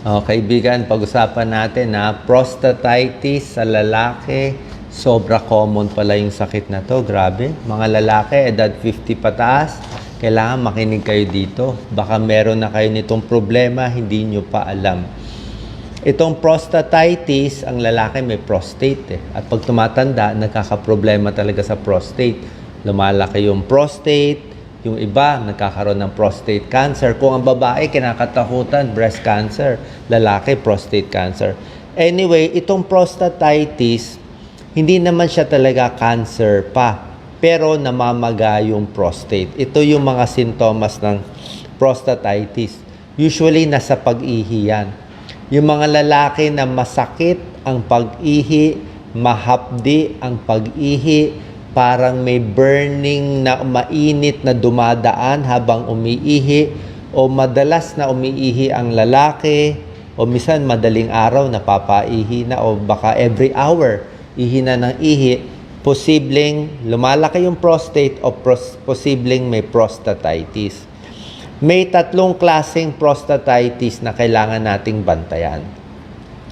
Kaibigan, pag-usapan natin na prostatitis sa lalaki. Sobra common pala yung sakit na to. Grabe. Mga lalaki, edad 50 pataas, kailangan makinig kayo dito. Baka meron na kayo nitong problema, hindi nyo pa alam. Itong prostatitis, ang lalaki may prostate. At pag tumatanda, nagkakaproblema talaga sa prostate. Lumalaki yung prostate. Yung iba, nagkakaroon ng prostate cancer. Kung ang babae, kinakatakutan, breast cancer. Lalaki, prostate cancer. Anyway, itong prostatitis, hindi naman siya talaga cancer pa. Pero namamaga yung prostate. Ito yung mga sintomas ng prostatitis. Usually, nasa pag-ihi yan. Yung mga lalaki na masakit ang pag-ihi, mahapdi ang pag-ihi, parang may burning na mainit na dumadaan habang umiihi, o madalas na umiihi ang lalaki, o minsan madaling araw napapaihi na, o baka every hour ihi na ng ihi, posibleng lumalaki yung prostate o posibleng may prostatitis. May tatlong klaseng prostatitis na kailangan nating bantayan.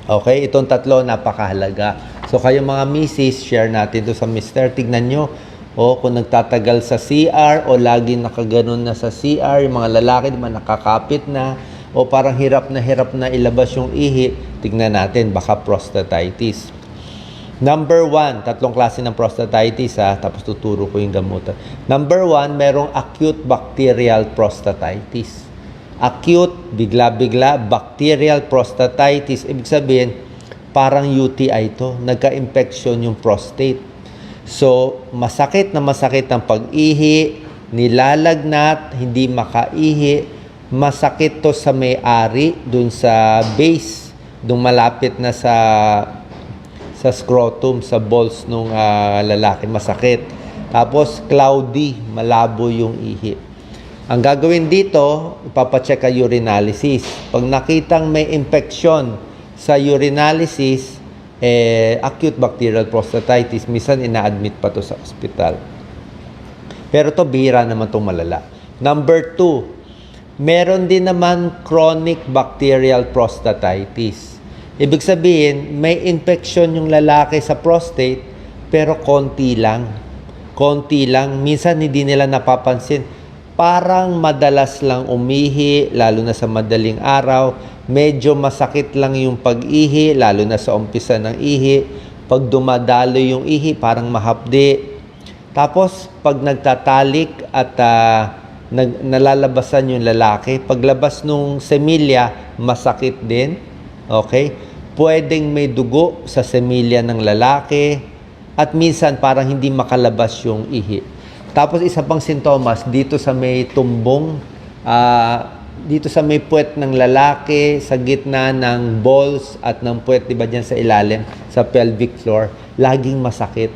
Okay, itong tatlo napakahalaga. So kayo mga misis, share natin to sa mister. Tignan nyo, kung nagtatagal sa CR o lagi nakaganon na sa CR, yung mga lalaki diba nakakapit na, o parang hirap na ilabas yung ihi, tignan natin, baka prostatitis. Number 1, tatlong klase ng prostatitis tapos tuturo ko yung gamutan. Number 1, merong acute bacterial prostatitis. Acute, bigla-bigla, bacterial prostatitis. Ibig sabihin, parang UTI ito. Nagka-infection yung prostate. So, masakit ang pag-ihi, nilalagnat, hindi makaihi. Masakit to sa may-ari, dun sa base, dun malapit na sa scrotum, sa balls ng lalaki. Masakit. Tapos, cloudy, malabo yung ihi. Ang gagawin dito, ipapacheck ang urinalysis. Pag nakitang may infection sa urinalysis, acute bacterial prostatitis, minsan ina-admit pa to sa ospital. Pero to bihira naman itong malala. Number 2, meron din naman chronic bacterial prostatitis. Ibig sabihin, may infection yung lalaki sa prostate, pero konti lang. Konti lang. Minsan hindi nila napapansin. Parang madalas lang umihi, lalo na sa madaling araw. Medyo masakit lang yung pag-ihi, lalo na sa umpisa ng ihi. Pag dumadalo yung ihi, parang mahapdi. Tapos, pag nagtatalik at nalalabasan yung lalaki, paglabas nung semilya, masakit din. Okay? Pwedeng may dugo sa semilya ng lalaki. At minsan, parang hindi makalabas yung ihi. Tapos isa pang sintomas, dito sa may tumbong, dito sa may puwet ng lalaki, sa gitna ng balls at ng puwet, diba dyan sa ilalim, sa pelvic floor, laging masakit.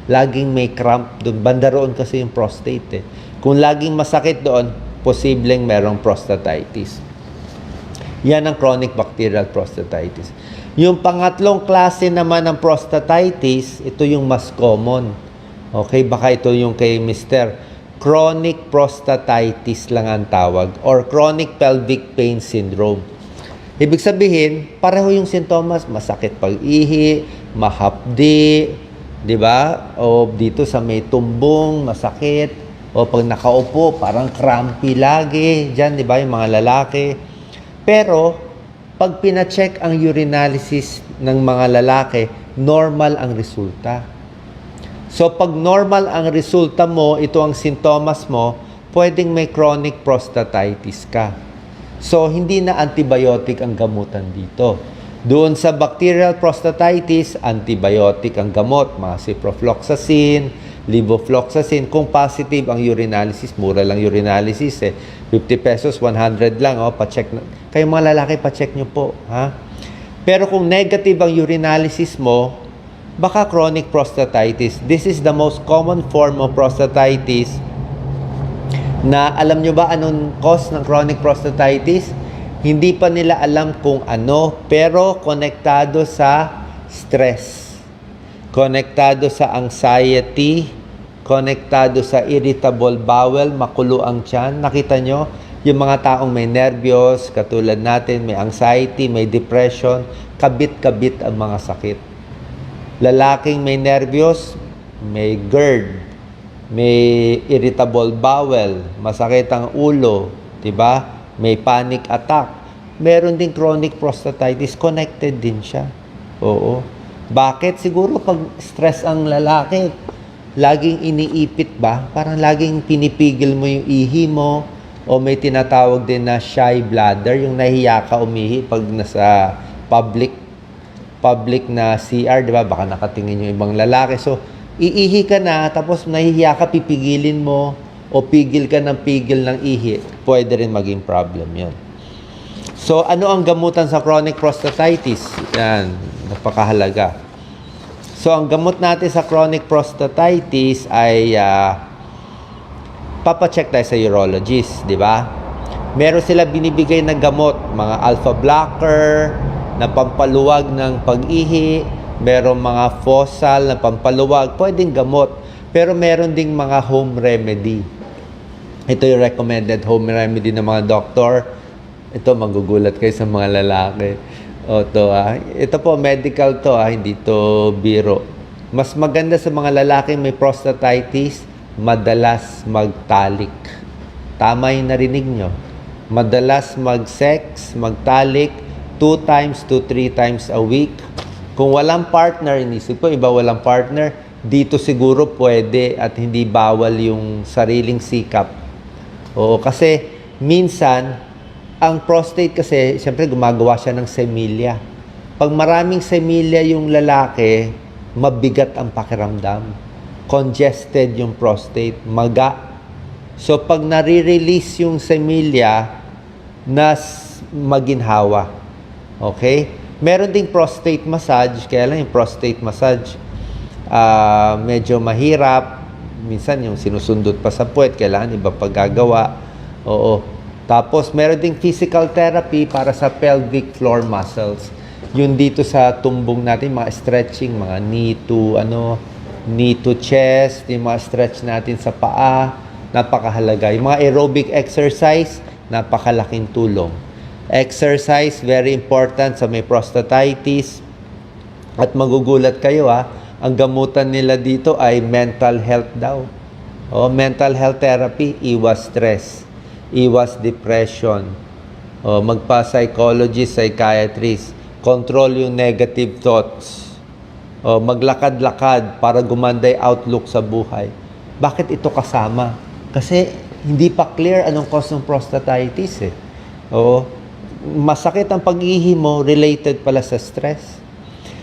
Laging may cramp doon. Banda roon kasi yung prostate. Kung laging masakit doon, posibleng merong prostatitis. Yan ang chronic bacterial prostatitis. Yung pangatlong klase naman ng prostatitis, ito yung mas common. Okay, baka ito yung kay Mr. Chronic prostatitis lang ang tawag, or chronic pelvic pain syndrome. Ibig sabihin, pareho yung sintomas, masakit pag-ihi, mahapdi, di ba? O dito sa may tumbong, masakit, o pag nakaupo, parang crampy lagi, dyan, di ba, yung mga lalaki. Pero, pag pina-check ang urinalysis ng mga lalaki, normal ang resulta. So, pag normal ang resulta mo, ito ang sintomas mo, pwedeng may chronic prostatitis ka. So, hindi na antibiotic ang gamutan dito. Doon sa bacterial prostatitis, antibiotic ang gamot, mga ciprofloxacin, levofloxacin. Kung positive ang urinalysis, mura lang urinalysis 50 pesos, 100 lang, pa-check na. Kayo mga lalaki, pa-check nyo po, ha? Pero kung negative ang urinalysis mo, baka chronic prostatitis. This is the most common form of prostatitis na alam nyo ba anong cause ng chronic prostatitis? Hindi pa nila alam kung ano, pero konektado sa stress, konektado sa anxiety, konektado sa irritable bowel, makulo ang tiyan. Nakita nyo? Yung mga taong may nervyos, katulad natin, may anxiety, may depression, kabit-kabit ang mga sakit. Lalaking may nervyos, may GERD, may irritable bowel, masakit ang ulo, 'di ba? May panic attack. Meron ding chronic prostatitis, connected din siya. Oo. Bakit? Siguro pag stress ang lalaki, laging iniipit ba? Parang laging pinipigil mo yung ihi mo, o may tinatawag din na shy bladder, yung nahiya ka umihi pag nasa public na CR, di ba? Baka nakatingin yung ibang lalaki. So, iihi ka na, tapos nahihiya ka, pipigilin mo, o pigil ka ng pigil ng ihi, pwede rin maging problem yun. So, ano ang gamutan sa chronic prostatitis? Yan, napakahalaga. So, ang gamot natin sa chronic prostatitis ay papacheck tayo sa urologist, di ba? Meron sila binibigay na gamot, mga alpha blocker, na pampaluwag ng pag-ihi, meron mga fosal na pampaluwag, pwedeng gamot. Pero meron ding mga home remedy. Ito yung recommended home remedy ng mga doktor. Ito, magugulat kayo sa mga lalaki. Ito po, medical to, hindi to biro. Mas maganda sa mga lalaki may prostatitis, madalas magtalik. Tama yung narinig nyo. Madalas mag-sex, magtalik, 2 times to 3 times a week. Kung walang partner, inisip ko, iba walang partner, dito siguro pwede at hindi bawal yung sariling sikap. Oo, kasi minsan, ang prostate kasi, siyempre gumagawa siya ng semilya. Pag maraming semilya yung lalaki, mabigat ang pakiramdam. Congested yung prostate, maga. So, pag nare-release yung semilya, maginhawa. Okay? Meron ding prostate massage, kaya lang yung prostate massage, medyo mahirap. Minsan yung sinusundot pa sa puwet, kailangan iba paggagawa. Oo. Tapos, meron ding physical therapy para sa pelvic floor muscles. Yun dito sa tumbong natin, mga stretching, mga knee to chest, yung mga stretch natin sa paa, napakahalaga. Yung mga aerobic exercise, napakalaking tulong. Exercise, very important sa may prostatitis. At magugulat kayo ang gamutan nila dito ay mental health daw. Mental health therapy, iwas stress, iwas depression, magpa-psychologist, psychiatrist, control yung negative thoughts, maglakad-lakad para gumanday outlook sa buhay. Bakit ito kasama? Kasi hindi pa clear anong cause ng prostatitis masakit ang pag-ihi mo, related pala sa stress.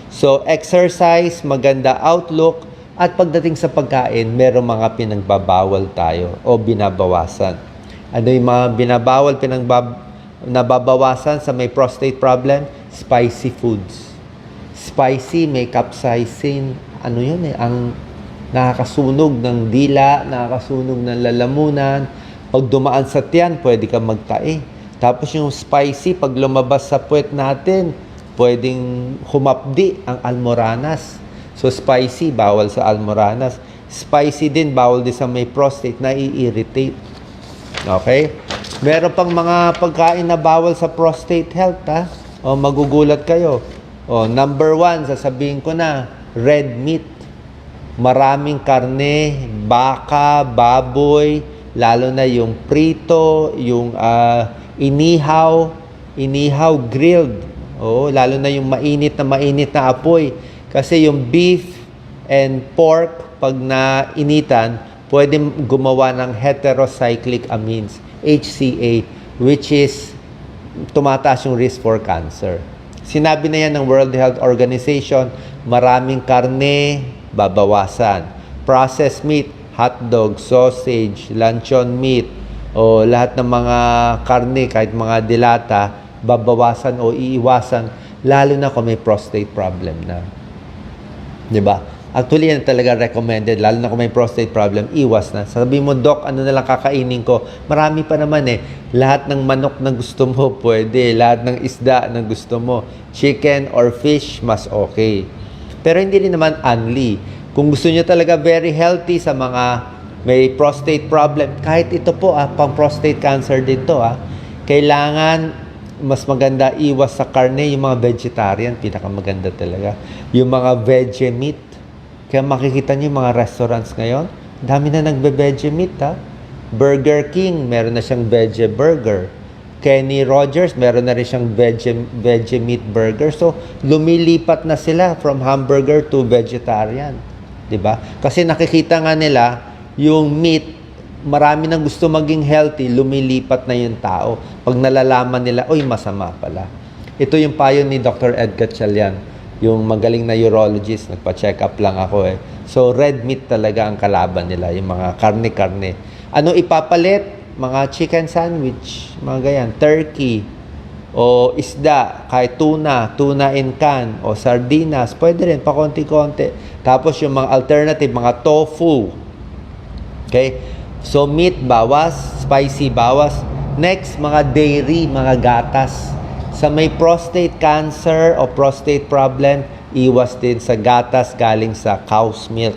So, exercise, maganda outlook, at pagdating sa pagkain, merong mga pinagbabawal tayo o binabawasan. Ano yung mga binabawal, nababawasan sa may prostate problem? Spicy foods. Spicy, may capsaicin, ang nakakasunog ng dila, nakakasunog ng lalamunan. Pag dumaan sa tiyan, pwede kang magtae. Tapos yung spicy, pag lumabas sa puwet natin, pwedeng humapdi ang almoranas. So spicy, bawal sa almoranas. Spicy din, bawal din sa may prostate, nai-irritate. Okay? Meron pang mga pagkain na bawal sa prostate health, magugulat kayo. Number 1, sasabihin ko na, red meat. Maraming karne, baka, baboy, lalo na yung prito, yung inihaw, grilled. Lalo na yung mainit na apoy. Kasi yung beef and pork, pag nainitan, pwede gumawa ng heterocyclic amines, HCA, which is tumataas yung risk for cancer. Sinabi na yan ng World Health Organization, maraming karne, babawasan. Processed meat, hotdog, sausage, luncheon meat, o lahat ng mga karne, kahit mga dilata, babawasan o iiwasan, lalo na kung may prostate problem na. Diba? Actually, yan talaga recommended, lalo na kung may prostate problem, iwas na. Sabi mo, Doc, ano na lang kakainin ko? Marami pa naman Lahat ng manok na gusto mo, pwede. Lahat ng isda na gusto mo. Chicken or fish, mas okay. Pero hindi rin naman only. Kung gusto nyo talaga very healthy sa mga may prostate problem, kahit ito po, pang prostate cancer din to, kailangan mas maganda iwas sa karne, yung mga vegetarian, pinakamaganda talaga. Yung mga veggie meat, kaya makikita niyo yung mga restaurants ngayon, dami na nagbe-veggie meat, Burger King, meron na siyang veggie burger. Kenny Rogers, meron na rin siyang veggie meat burger. So, lumilipat na sila from hamburger to vegetarian. 'Di ba? Kasi nakikita nga nila, yung meat, marami nang gusto maging healthy, lumilipat na yung tao. Pag nalalaman nila, oy, masama pala. Ito yung payo ni Dr. Ed Gatchalian, yung magaling na urologist, nagpa-check up lang ako eh. So, red meat talaga ang kalaban nila, yung mga karne-karne. Ano ipapalit? Mga chicken sandwich, mga ganyan, turkey, o isda, kahit tuna in can, o sardinas, pwede rin, pa konti-konti. Tapos yung mga alternative, mga tofu. Okay? So, meat, bawas, spicy, bawas. Next, mga dairy, mga gatas. Sa may prostate cancer o prostate problem, iwas din sa gatas galing sa cow's milk.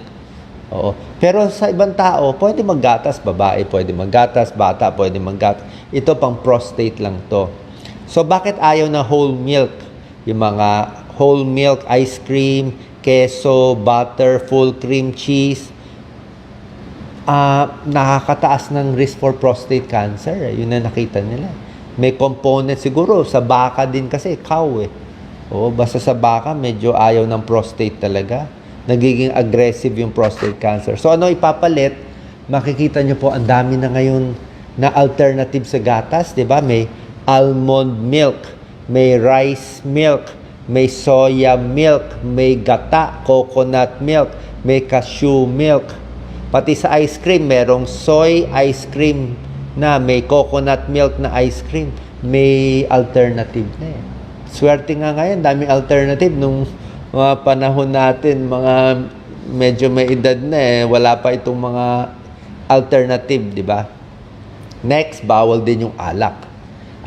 Oo. Pero sa ibang tao, pwede maggatas, babae pwede maggatas, bata pwede maggatas. Ito pang prostate lang to. So, bakit ayaw na whole milk? Yung mga whole milk, ice cream, keso, butter, full cream cheese, nakakataas ng risk for prostate cancer. Yun na nakita nila. May component siguro sa baka din kasi, cow eh. Oo, basta sa baka, medyo ayaw ng prostate talaga. Nagiging aggressive yung prostate cancer. So, ano ipapalit? Makikita nyo po, ang dami na ngayon na alternative sa gatas, di ba? May almond milk, may rice milk, may soya milk, may gata, coconut milk, may cashew milk. Pati sa ice cream, merong soy ice cream na may coconut milk na ice cream. May alternative na eh. Swerte nga ngayon, daming alternative nung mga panahon natin, mga medyo may edad na eh, wala pa itong mga alternative, di ba? Next, bawal din yung alak.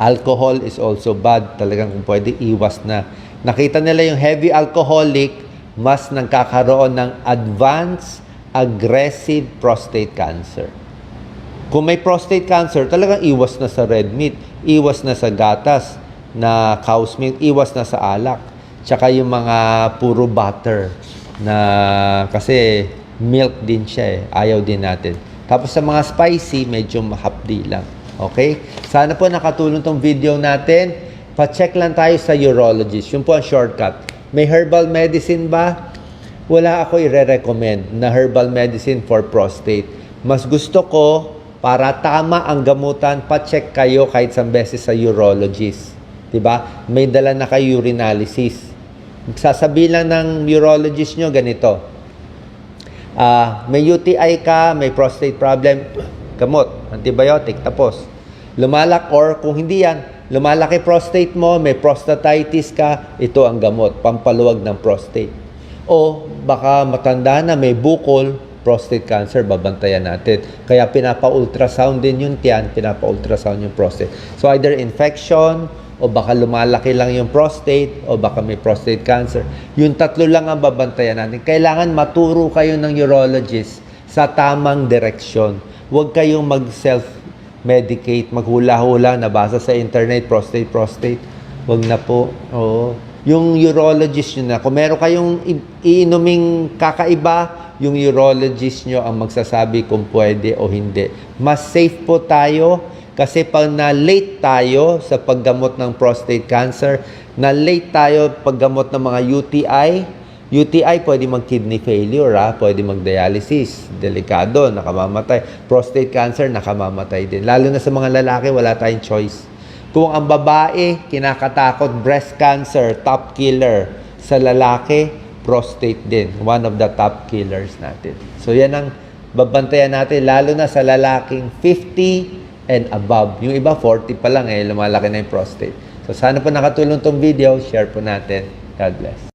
Alcohol is also bad. Talagang kung pwede, iwas na. Nakita nila yung heavy alcoholic, mas nagkakaroon ng advanced, aggressive prostate cancer. Kung may prostate cancer, talagang iwas na sa red meat, iwas na sa gatas, na cow's milk, iwas na sa alak. Tsaka yung mga puro butter na kasi milk din siya eh. Ayaw din natin. Tapos sa mga spicy, medyo mahapdi lang. Okay? Sana po nakatulong tong video natin. Pa-check lang tayo sa urologist. Yun po ang shortcut. May herbal medicine ba? Wala ako i-recommend na herbal medicine for prostate. Mas gusto ko, para tama ang gamutan, pa-check kayo kahit isang beses sa urologist. Diba? May dala na kayo urinalysis. Sasabihin lang ng urologist nyo ganito. May UTI ka, may prostate problem, gamot, antibiotic, tapos. Or kung hindi yan, lumalaki prostate mo, may prostatitis ka, ito ang gamot, pampaluwag ng prostate. O baka matanda na, may bukol, prostate cancer, babantayan natin. Kaya pinapa-ultrasound din yung tiyan, pinapa-ultrasound yung prostate. So either infection, o baka lumalaki lang yung prostate, o baka may prostate cancer. Yung tatlo lang ang babantayan natin. Kailangan maturo kayo ng urologist sa tamang direksyon. Huwag kayong mag-self-medicate, maghula-hula, nabasa sa internet, prostate. Huwag na po. Oo. Yung urologist nyo na, kung meron kayong iinuming kakaiba, yung urologist nyo ang magsasabi kung pwede o hindi. Mas safe po tayo. Kasi pag na-late tayo sa paggamot ng prostate cancer, na-late tayo paggamot ng mga UTI, pwede mag-kidney failure, pwede mag-dialysis, delikado, nakamamatay. Prostate cancer, nakamamatay din. Lalo na sa mga lalaki, wala tayong choice. Kung ang babae, kinakatakot, breast cancer, top killer. Sa lalaki, prostate din. One of the top killers natin. So yan ang babantayan natin, lalo na sa lalaking 50 and above. Yung iba, 40 pa lang lumalaki na yung prostate. So, sana po nakatulong tong video. Share po natin. God bless.